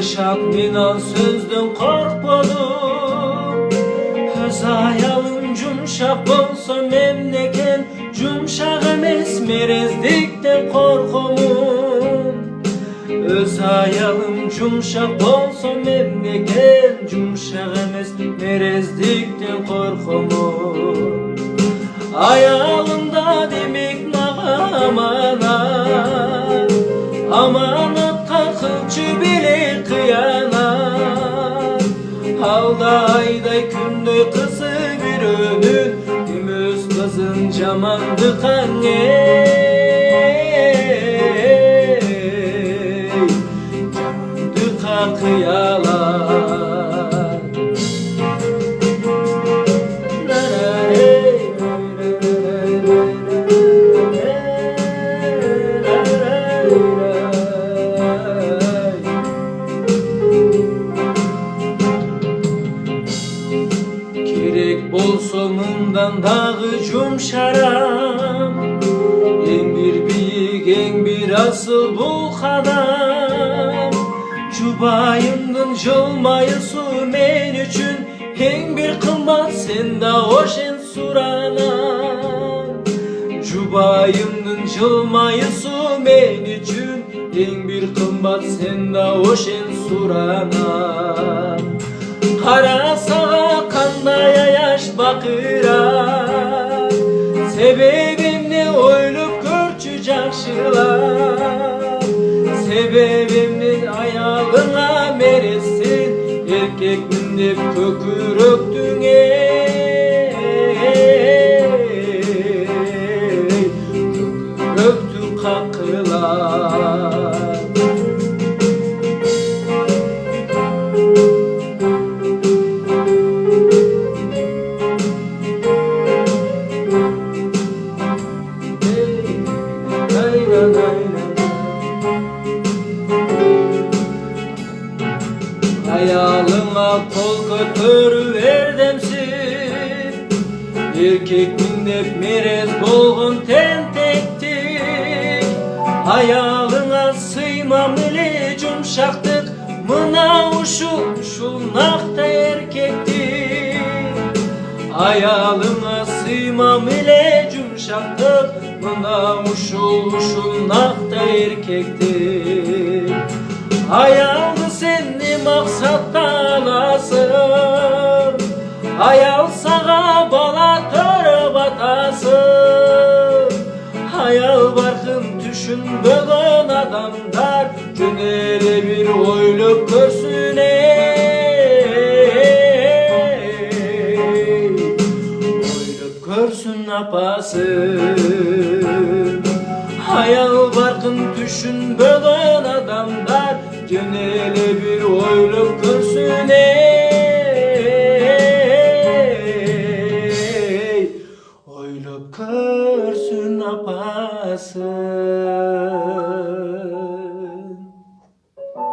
Yumuşak minan sözden korkmadım. Öz ayalım yumuşak bolsa memleken, yumuşak emes merezlikten korkumum. Öz ayalım yumuşak bolsa memleken, yumuşak emes merezlikten korkumum. Ayalımda demek mağa amanat, amanat takılçı bile kıyanat. Havda ayday günde kızı bir önün, dimöz kızın camandı kan ey, camandı kakıyalar. Gerek bolsa mından dağı yumşaram, en bir büyük en bir asıl bu kadar. Cubayımdın jolmayı su men üçün, en bir kımbat sende oşen suranam. Cubayımdın jolmayı su men üçün, en bir kımbat sende oşen suranam. Kara sağa kandaya yaş bakırar, sebebim ne oylup görçü jakşılar. Sebebim ne ayalına meresin, erkekmin dep köküröktün ey, köküröktü kakılar. Ayalına kol götürüverdemsin, erkekmin dep merez bolgun tentektik. Ayalına sıymam ile yumşaktık, mına uşul nakta erkektik. Ayalına sıymam ile yumşaktık, mına uşul nakta erkektik. Ayalını senni maksattan alasın, ayal sağa bala törü batasın. Ayal barkın düşünbögön adamlar, cönele bir oylup görsün ey, oylup görsün apasın. Ayal barkın düşünbögön